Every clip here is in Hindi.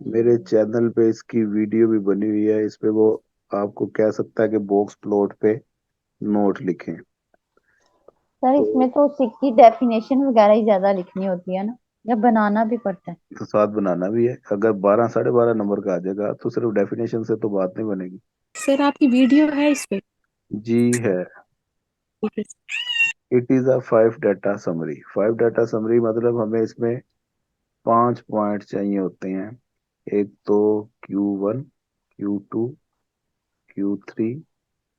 मेरे चैनल पे इसकी वीडियो भी बनी हुई है। इस पे वो आपको कह सकता है कि बॉक्स प्लॉट पे नोट लिखें। सर तो इसमें तो उसकी डेफिनेशन वगैरह ही ज्यादा लिखनी होती है ना, या बनाना भी पड़ता है? तो साथ बनाना भी है। अगर 12 12.5 नंबर का आ जाएगा तो सिर्फ डेफिनेशन से तो बात नहीं बनेगी। सर आपकी वीडियो है इस पे? जी है। ठीक है। It is a 5 data summary. 5 data summary मतलब हमें इसमें 5 पॉइंट चाहिए होते हैं। एक तो Q1, Q2, Q3,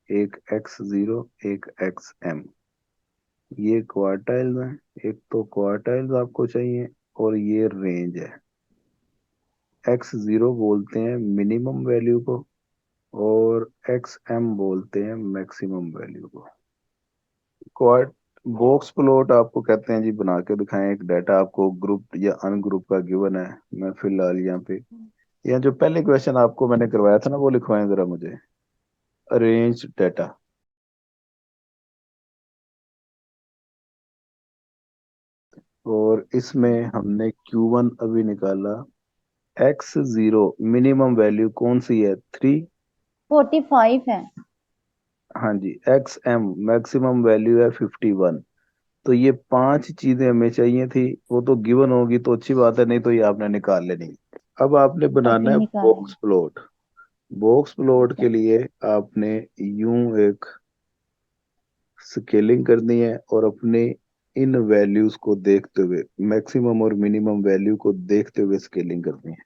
एक X0, एक XM। ये क्वार्टाइल्स हैं। एक तो क्वार्टाइल्स आपको चाहिए और ये रेंज है। X0 बोलते हैं मिनिमम वैल्यू को और XM बोलते हैं मैक्सिमम वैल्यू को। क्वार्ट बॉक्स प्लॉट आपको कहते हैं जी बना के दिखाएं। एक डाटा आपको ग्रुप या अनग्रुप का गिवन है। मैं फिलहाल यहाँ पे यहाँ जो पहले क्वेश्चन आपको मैंने करवाया था ना वो लिखवाएं जरा मुझे। Arrange data. और इसमें हमने Q1 अभी निकाला। X0 मिनिमम वैल्यू कौन सी है? 3। 45 है। हाँ जी। XM मैक्सिमम वैल्यू है 51। तो ये 5 चीजें हमें चाहिए थी। वो तो गिवन होगी तो अच्छी बात है, नहीं तो ये आपने निकाल लेनी। अब आपने बनाना अभी है निकालेंगे। Box plot. बॉक्स ठीक प्लॉट है। के लिए आपने यूं एक स्केलिंग करनी है और अपने इन वैल्यूज को देखते हुए मैक्सिमम और मिनिमम वैल्यू को देखते हुए स्केलिंग करनी है।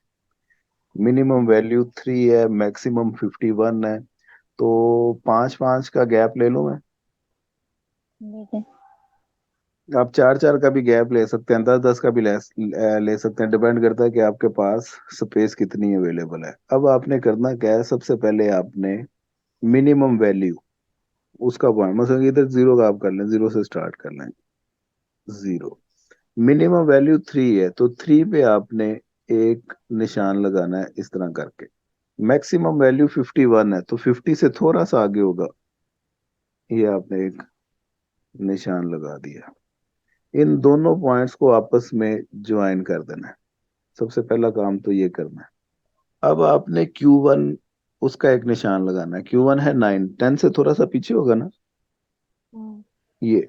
मिनिमम हम्म, वैल्यू 3 है, मैक्सिमम 51 है। तो 5 5 का गैप ले लो मैं। ठीक है। आप 4 4 का भी गैप ले सकते हैं, 10 10 का भी ले सकते हैं। डिपेंड करता है कि आपके पास स्पेस कितनी अवेलेबल है। अब आपने करना क्या है, सबसे पहले आपने मिनिमम वैल्यू उसका पॉइंट मतलब इधर 0 का आप कर लें, 0 से स्टार्ट कर लें। 0। मिनिमम वैल्यू 3 है तो 3 पे आपने एक निशान लगाना है इस तरह करके। मैक्सिमम वैल्यू 51 है तो 50 से थोड़ा सा आगे होगा। ये आपने एक निशान लगा दिया। इन दोनों पॉइंट्स को आपस में ज्वाइन कर देना है। सबसे पहला काम तो ये करना है। अब आपने Q1 उसका एक निशान लगाना है। Q1 है 9, 10 से थोड़ा सा पीछे होगा ना हम्म, ये।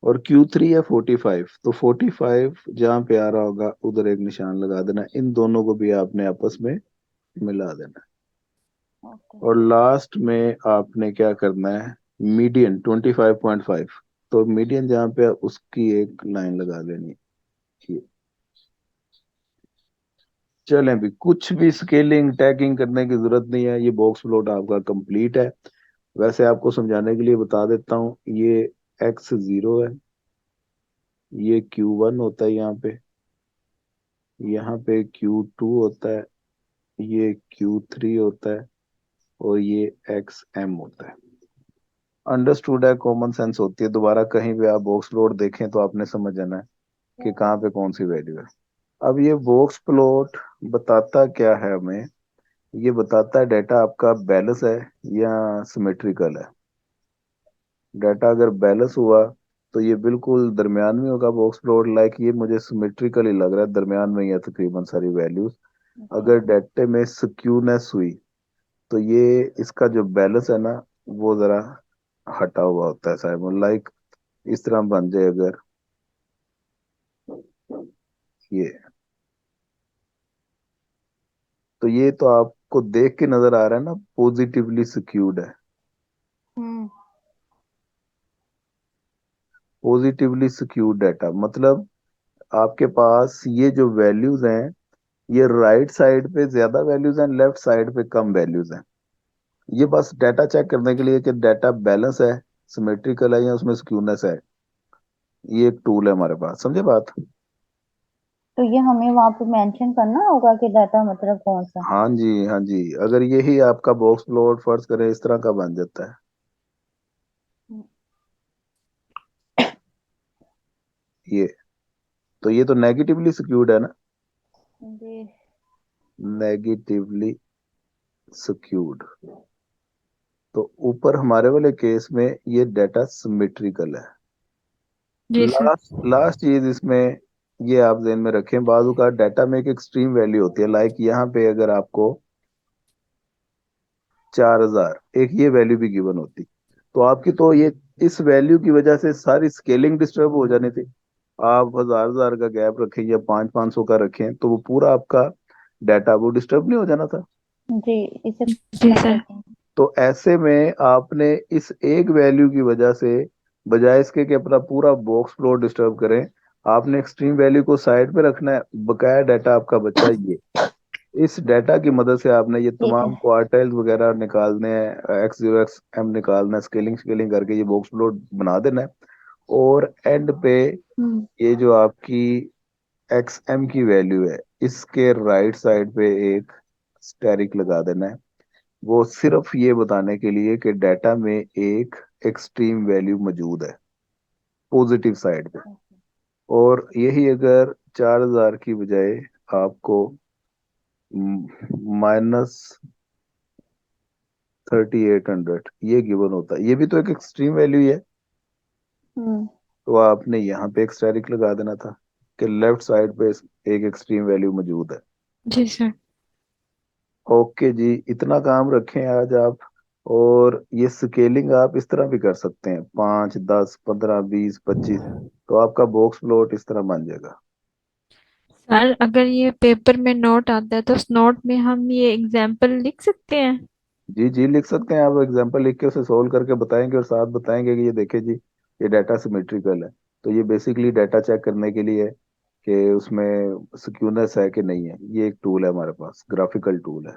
और Q3 है 45, तो 45 जहां पे आ रहा होगा उधर एक निशान लगा देना। इन दोनों को भी आपने आपस में मिला देना। ओके। और लास्ट में आपने क्या करना है, मीडियन 25.5। तो मीडियन जहां पे है, उसकी एक लाइन लगा देनी है ये। चलें भी, कुछ भी स्केलिंग टैगिंग करने की जरूरत नहीं है। ये बॉक्स प्लॉट आपका कंप्लीट है। वैसे आपको समझाने के लिए बता देता हूँ। ये X0 है, ये Q1 होता है यहाँ पे Q2 होता है, ये Q3 होता है और ये XM होता है। अंडरस्टूड है, कॉमन सेंस होती है। दोबारा कहीं भी आप बॉक्स प्लॉट देखें तो आपने समझ जाना है कि कहाँ पे कौन सी वैल्यू है। अब ये बॉक्स प्लॉट बताता क्या है हमें? ये बताता है डाटा आपका बैलेंस है या सिमेट्रिकल है। डाटा अगर बैलेंस हुआ तो ये बिल्कुल दरमियान में होगा बॉक्स प्लॉट। लाइक ये मुझे सिमेट्रिकल ही लग रहा है, दरमियान में ही है तकरीबन सारी वैल्यूज। ओके। अगर डाटे में स्क्यूनेस हुई तो ये इसका जो बैलेंस है ना वो जरा हटा हुआ होता है साइड। लाइक इस तरह बन जाए अगर ये, तो ये तो आपको देख के नजर आ रहा है ना पॉजिटिवली स्क्यूड है। हम्म। पॉजिटिवली स्क्यूड डाटा मतलब आपके पास ये जो वैल्यूज हैं ये राइट साइड पे ज्यादा वैल्यूज हैं, लेफ्ट साइड पे कम वैल्यूज हैं। ये बस डाटा चेक करने के लिए कि डाटा बैलेंस है, सिमेट्रिकल है या उसमें स्क्यूनेस है। ये एक टूल है हमारे पास, समझे बात? तो ये हमें वहां पे मेंशन करना होगा कि डाटा मतलब कौन सा? हाँ जी, हाँ जी। अगर यही आपका बॉक्स प्लॉट फर्ज करें इस तरह का बन जाता है हम्म, ये, तो ये तो नेगेटिवली स्क्यूड है ना। जी। Negatively skewed. तो ऊपर हमारे वाले केस में ये डाटा सिमेट्रिकल है। जी सर। लास्ट लास्ट चीज इसमें ये आप ध्यान में रखें, बाजू का डाटा में एक एक्सट्रीम वैल्यू होती है, लाइक यहाँ पे अगर आपको 4000 एक ये वैल्यू भी गिवन होती, तो आपकी तो ये इस वैल्यू की वजह से सारी स्केलिंग डिस्टर्ब हो जानी थी। आप 1000 1000 का गैप रखें या 500 500 का रखें तो वो पूरा आपका डाटा वो डिस्टर्ब नहीं हो जाना था। जी, इसे जी कर सर। लेते हैं। तो ऐसे में आपने इस एक वैल्यू की वजह से, बजाय इसके कि अपना पूरा बॉक्स प्लॉट डिस्टर्ब करें, आपने एक्सट्रीम वैल्यू को साइड पे रखना है। बकाया डाटा आपका बचा ये, इस डाटा की मदद से आपने ये ठीक तमाम है। क्वार्टाइल्स वगैरह निकालने हैं, X0 X M निकालना है, स्केलिंग स्केलिंग करके ये बॉक्स प्लॉट बना देना है। और एंड पे हम्म। ये जो आपकी XM की वैल्यू है, इसके राइट साइड पे एक स्टेरिक लगा देना है, वो सिर्फ ये बताने के लिए कि डाटा में एक एक्सट्रीम वैल्यू मौजूद है पॉजिटिव साइड पे। और यही अगर 4000 की बजाय आपको -3800 ये गिवन होता है, ये भी तो एक एक्सट्रीम वैल्यू है, हम्म। तो आपने यहाँ पे एक स्टेरिक लगा देना था कि लेफ्ट साइड पे एक एक्सट्रीम वैल्यू मौजूद है। जी सर। ओके जी, इतना काम रखें आज आप। और ये स्केलिंग आप इस तरह भी कर सकते हैं, 5 10 15 20 25, तो आपका बॉक्स प्लॉट इस तरह बन जाएगा। सर अगर ये पेपर में नोट आता है तो उस नोट में हम ये एग्जाम्पल लिख सकते हैं? जी जी लिख सकते हैं, आप एग्जांपल लिख के उसे सोल्व करके बताएंगे और साथ बताएंगे कि ये देखे जी ये डाटा सिमेट्रिकल है। तो ये बेसिकली डाटा चेक करने के लिए है कि उसमें सिक्यूनेस है कि नहीं है। ये एक टूल है हमारे पास, ग्राफिकल टूल है।